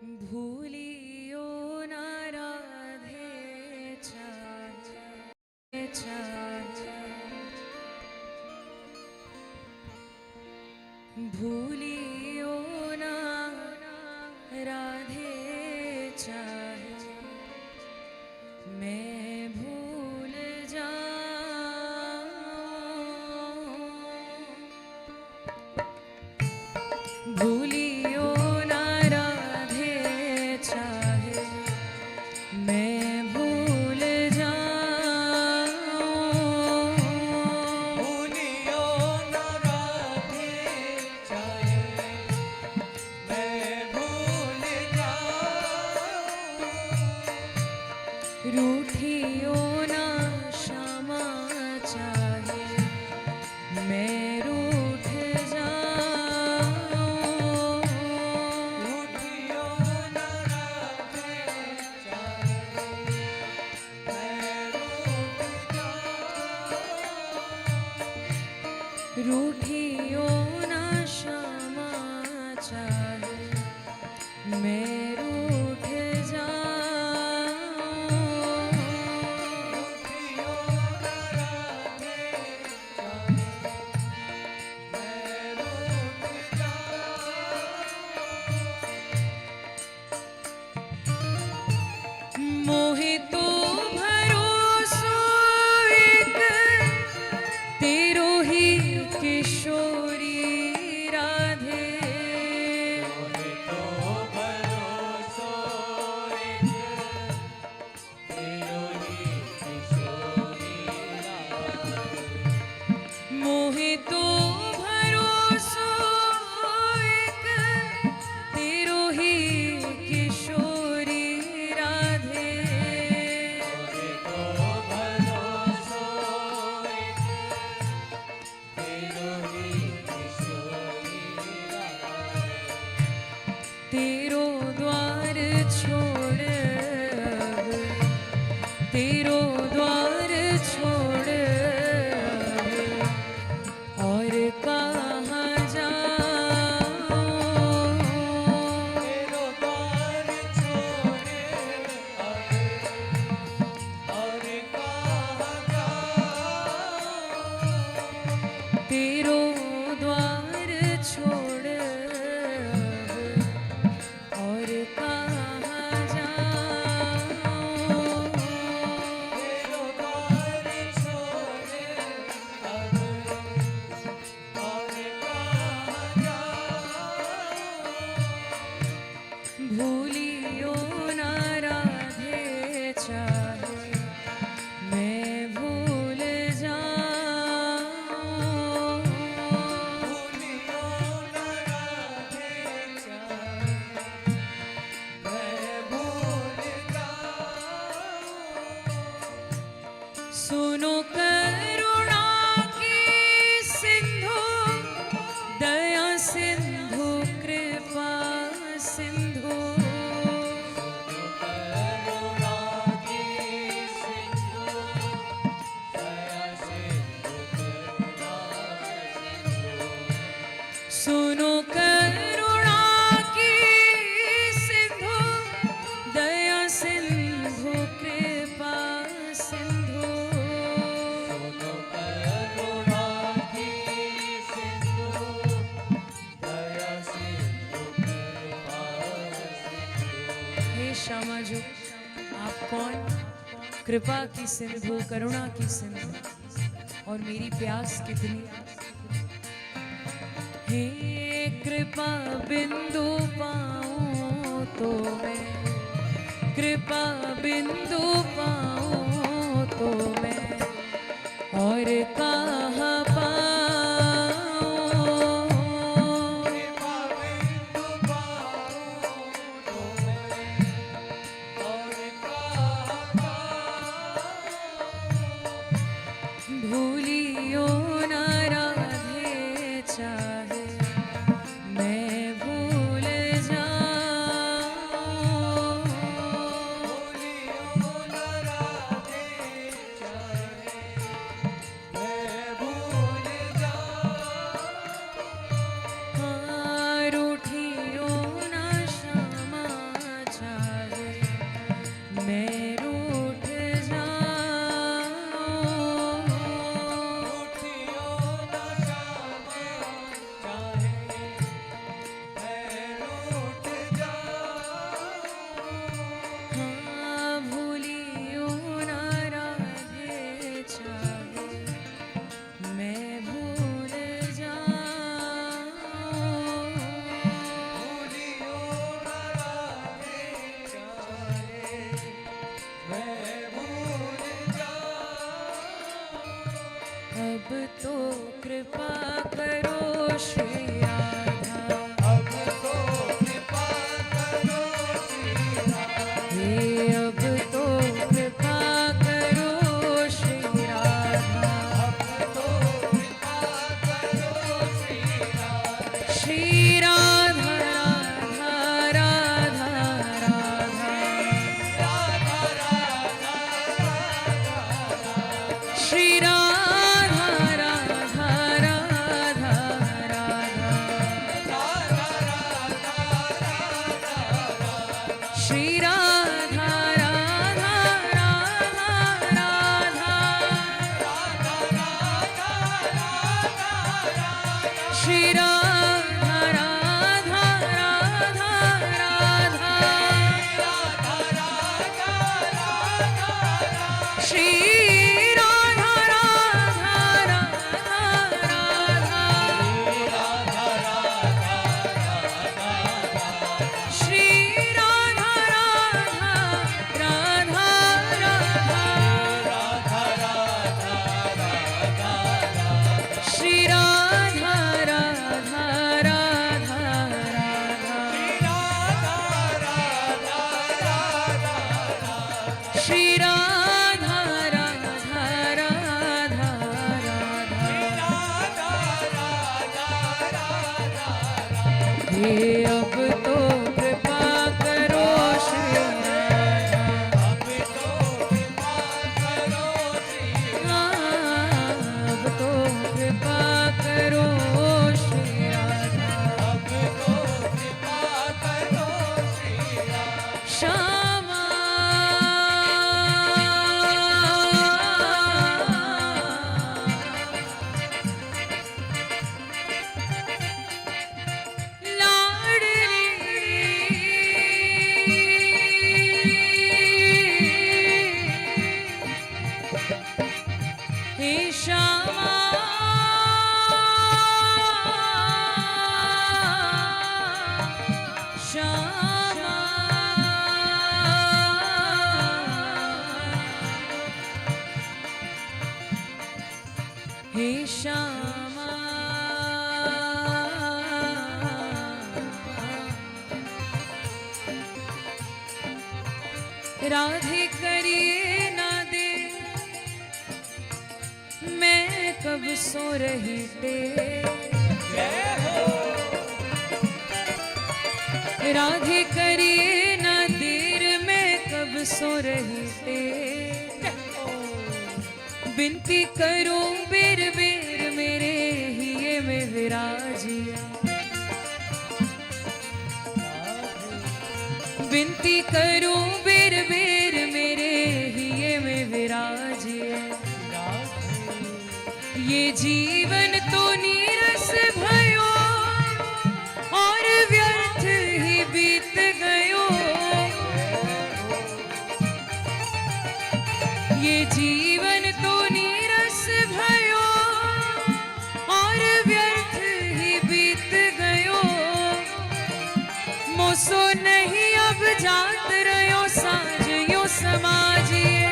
भूलियो न राधे चाहे भूलियो न राधे चाहे मैं भूल जाऊं। भूलियो रूठियो ना क्षमा चाहे मैं रूठ जाऊं। रूठियो ना राधे चाहे मैं रूठ जाऊं। रूठियो ना क्षमा चाहे मैं मोहितो भरोसो एक तेरो ही किशोरी राधे। मोहितो भरोसो एक तेरो ही किशोरी राधे। मोहितो भरोसो एक तेरो ही किशोरी तेरो द्वार छोड़ तेरो द्वार छोड़ और कहाँ जाऊं। तेरो द्वार छोड़ और कहाँ जाऊं। तेरो द्वार छोड़ भूलियो न राधे चाहे मैं भूल जाऊं। भूलियो न राधे चाहे मैं भूल जाऊं। सुनो करुणा की सिंधु दया सिंधु कृपा सिंधु। सुनो करुणा की सिंधु दया सिंधु कृपा सिंधु। सुनो करुणा की सिंधु दया सिंधु कृपा सिंधु। हे श्यामा जी, आप कौन? कृपा की सिंधु, करुणा की सिंधु, और मेरी प्यास कितनी। हे कृपा बिंदु पाऊं तो मैं, कृपा बिंदु पाऊं तो मैं और कहाँ पाऊं। कृपा बिंदु पाऊं तो मैं और कहाँ पाऊं। भूलियो न राधे चाहे मैं भूल जाऊं। भूलियो न हे अब तो कृपा करो श्री राधा, अब तो कृपा करो श्री राधा, अब तो कृपा करो श्री राधा, अब तो कृपा करो श्री राधा। श्यामा हे श्यामा श्यामा हे श्यामा राधे करिए ना दे मैं कब सो रही थे, राधे करिए ना देर मैं कब सो रही थे, बिनती करूं बेर बेर मेरे हिये में विराजिए, बिनती करूं बेर बेर मेरे हिये में विराजिए, ये जीवन तो नीरस भयो और व्यर्थ ही बीत गयो, ये जीवन तो नीरस भयो और व्यर्थ ही बीत गयो, मोसो नहीं अब जात रहो साँझ यो समाजिए,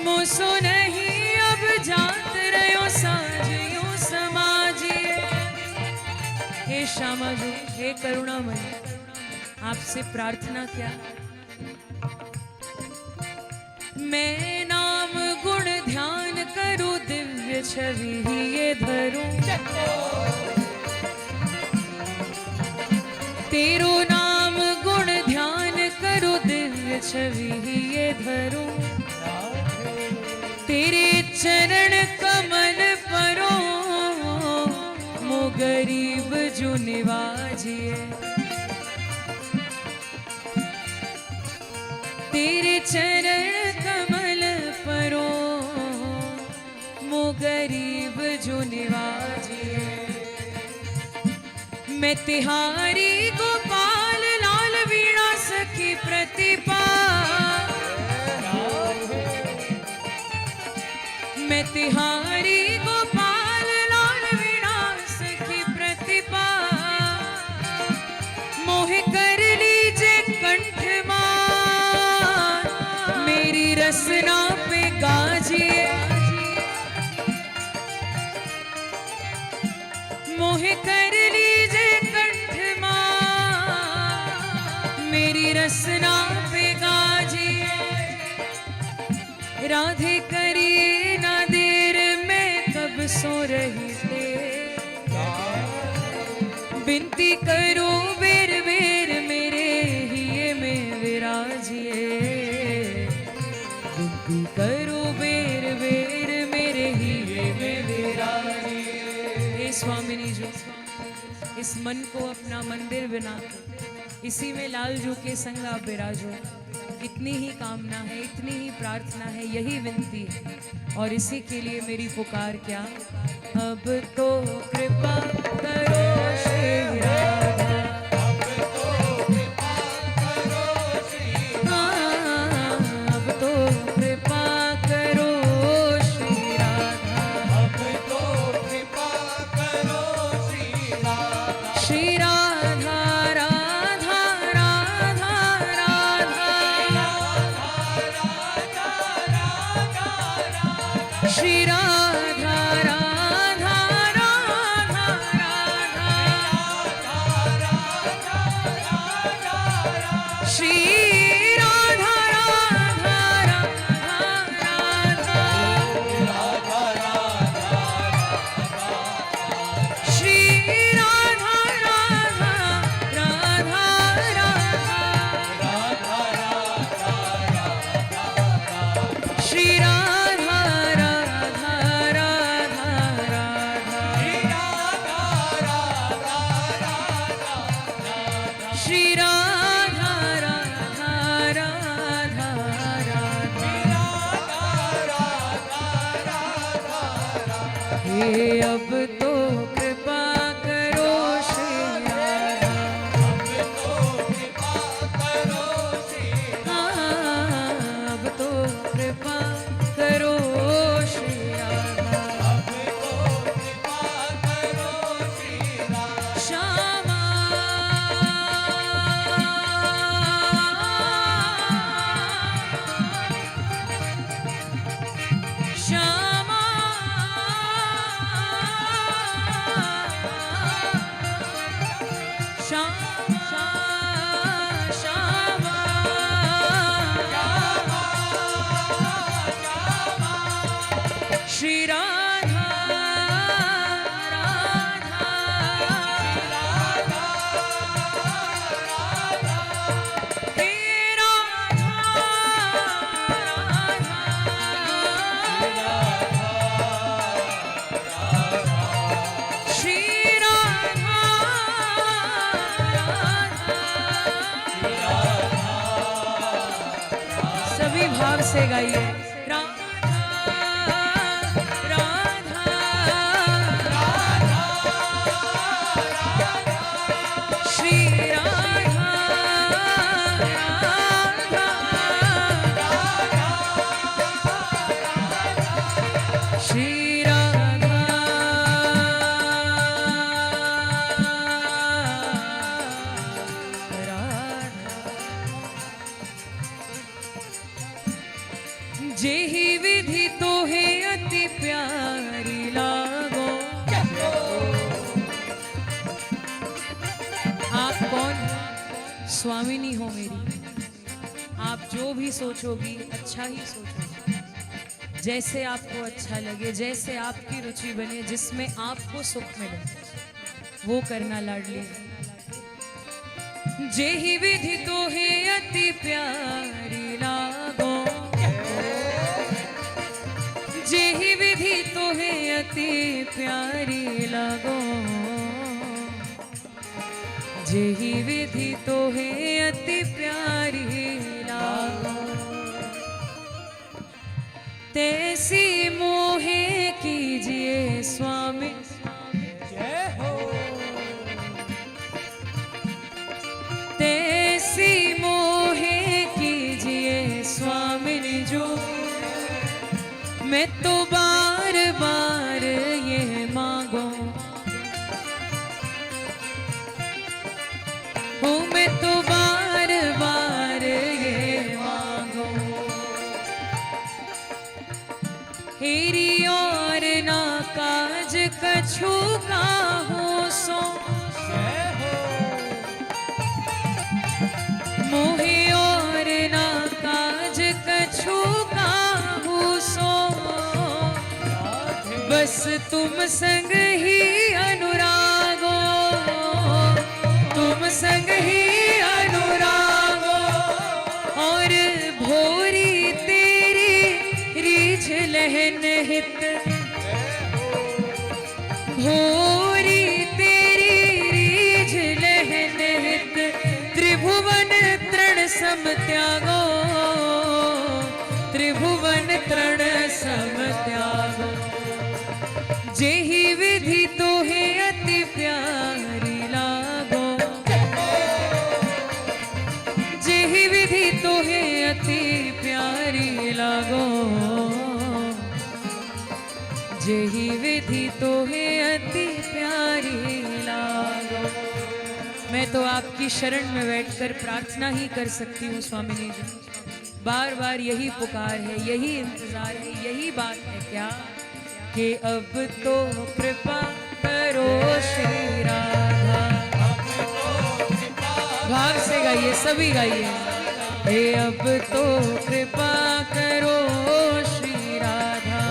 मोसो नहीं अब जात रहो साँझ यो समाजिए। हे श्यामा जी, हे करुणामयी, आपसे प्रार्थना क्या, मैं नाम गुण ध्यान करूं दिव्य छवि ही ये धरूं, तेरो नाम गुण ध्यान करूं दिव्य छवि ही ये धरूं, तेरे चरण कमल परो मो गरीब जो निवाजिए, तेरे चरण कमल परो मो गरीब जो निवाजिए, मैं तिहारी गोपाल लाल वीणा सखी प्रतिपा, मैं तिहारी गोपाल लाल वीणा सखी प्रतिपा, मोह कर लीजे कंठमान मेरी रसना पे गाजिए, मोह कर लीजे कंठमान मेरी रसना पे गाजिए, राधे करिए ना देर मैं कब सो रही थे, बिनती करो बेर बेर मेरे हिये में विराजिए, बिनती करो बेर बेर मेरे हिये में विराजिए। हे स्वामिनी जी, इस मन को अपना मंदिर बना इसी में लाल जू के संग आप विराजो, इतनी ही कामना है, इतनी ही प्रार्थना है, यही विनती है, और इसी के लिए मेरी पुकार क्या, अब तो कृपा करो श्री राधा, अब तो कृपा करो श्री राधा, अब तो कृपा करो श्री राधा, अब तो कृपा करो श्री राधा, श्री राधा राधा राधा राधा, श्री राधा राधा राधा अब तो कृपा करो श्री राधा, अब तो कृपा करो श्री हाँ, अब तो कृपा करो श्री राधा। अब तो कृपा करो श्री राधा। श्यामा श्यामा श्यामा श्यामा श्री राधा राधा हे राधा राधा श्री राधा राधा। सभी भाव से गाइए। जेहि विधि तो है अति प्यारी लागो। आप कौन? स्वामिनी हो मेरी। आप जो भी सोचोगी अच्छा ही सोचोगी, जैसे आपको अच्छा लगे, जैसे आपकी रुचि बने, जिसमें आपको सुख मिले वो करना लाडली। जेहि विधि तो है अति प्यारी लागो, जेहि विधि तो है अति प्यारी लागो, जेहि विधि तो है अति प्यारी लागो। तैसी मोहे कीजिए स्वामी, जय हो। तैसी मोहे कीजिए स्वामी जो, मैं तो बार बार ये मांगो, हूँ मैं तो बार बार ये मांगो। हेरी और ना काज कछु का हो सो, जय हो। मोहे और ना काज कछु का हो सो, बस तुम संग ही अनुरागो, तुम संग ही अनुरागो। और भोरी तेरी रीझ लहन हित, भोरी तेरी रीझ लहन हित, त्रिभुवन तृण सम त्यागो, त्रिभुवन तृण सम त्यागो। जेहि विधि तो है अति प्यारी लागो, जेहि विधि तो है अति प्यारी लागो, जेहि विधि तो है अति प्यारी लागो। मैं तो आपकी शरण में बैठकर प्रार्थना ही कर सकती हूँ स्वामिनी जी। बार बार यही पुकार है, यही इंतजार है, यही बात है क्या कि अब तो कृपा करो श्री राधा। भाव से गाइए, सभी गाइए। हे अब तो कृपा करो श्री राधा,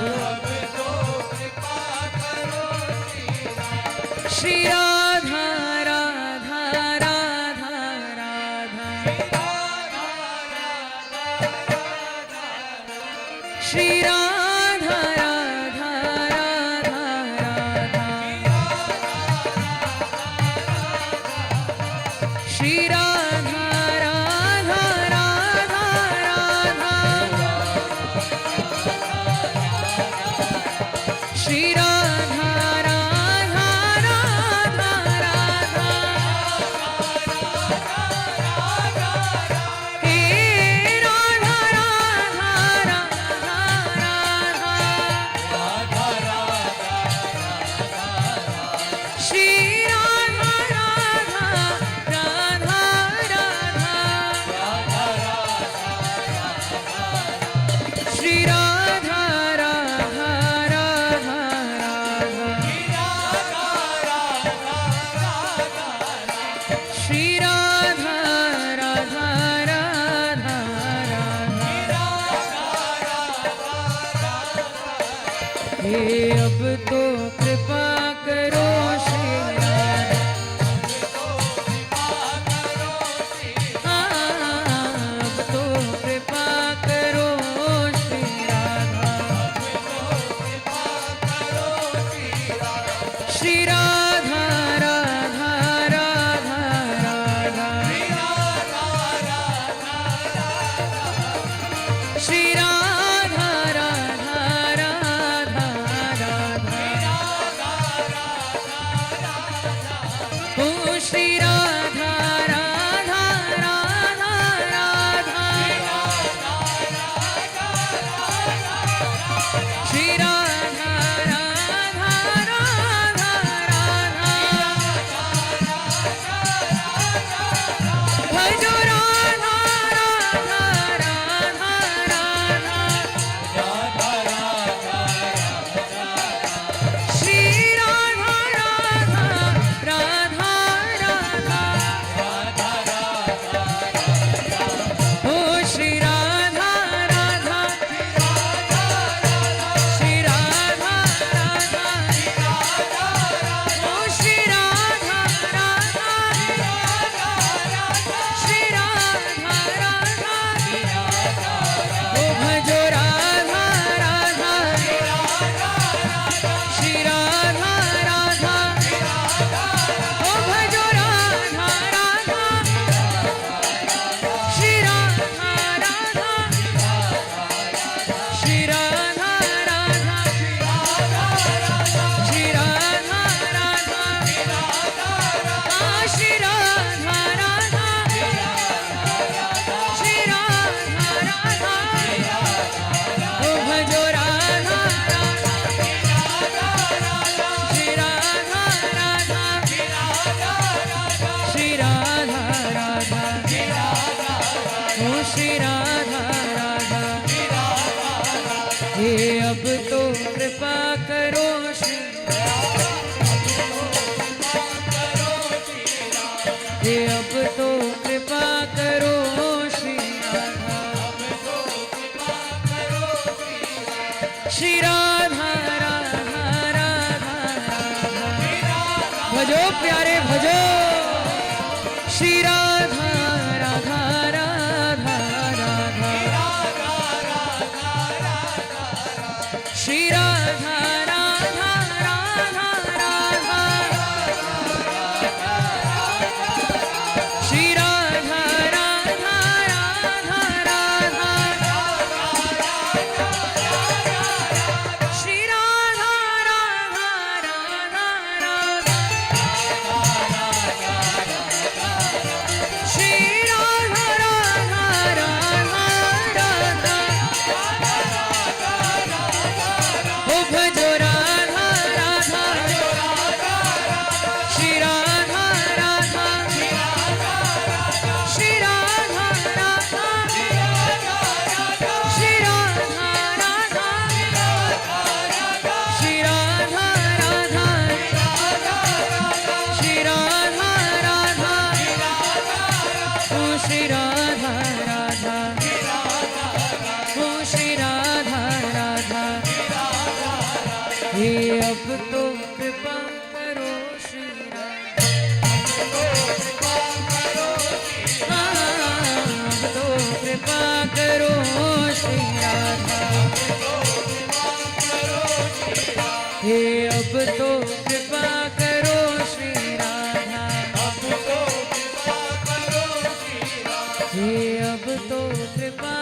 श्री राधा राधा राधा राधा, श्री राधा राधा राधा राधा, श्री राधा राधा राधा राधा, श्री राधा श्री राधा राधा राधा राधा श्री राधा राधा राधा राधा श्री राधा राधा राधा राधा हे अब तो कृपा करो श्री राधा अब तो कृपा करो श्री राधा श्री राधा राधा राधा राधा श्री राधा राधा राधा राधा ओ श्री राधा राधा राधा राधा श्री राधा राधा राधा राधा भजो राधा राधा राधा राधा श्री राधा राधा राधा राधा ओ श्री राधा राधा श्री राधा राधा ओ श्री राधा राधा श्री राधा राधा ओ भजो राधा राधा श्री राधा राधा ओ भजो राधा राधा श्री राधा राधा श्री राधा राधा श्री राधा राधा श्री राधा राधा श्री राधा राधा ओ भजो राधा राधा श्री राधा राधा श्री राधा राधा ओ श्री राधा राधा हे अब तो कृपा करो श्री हे अब तो कृपा करो श्री राधा श्री राधा राधा राधा राधा भजो प्यारे भजो श्री राधा राधा राधा राधा श्री राधा राधा राधा राधा श्री राधा राधा राधा राधा श्री राधा राधा राधा राधा श्री राधा राधा राधा राधा ओ भजो राधा राधा श्री राधा राधा श्री राधा राधा श्री राधा राधा श्री राधा राधा श्री राधा राधा ओ श्री राधा राधा ओ श्री राधा राधा हे अब तो कृपा करो श्री राधा अब तो कृपा करो श्री राधा हे अब तो कृपा करो श्री राधा हे अब तो कृपा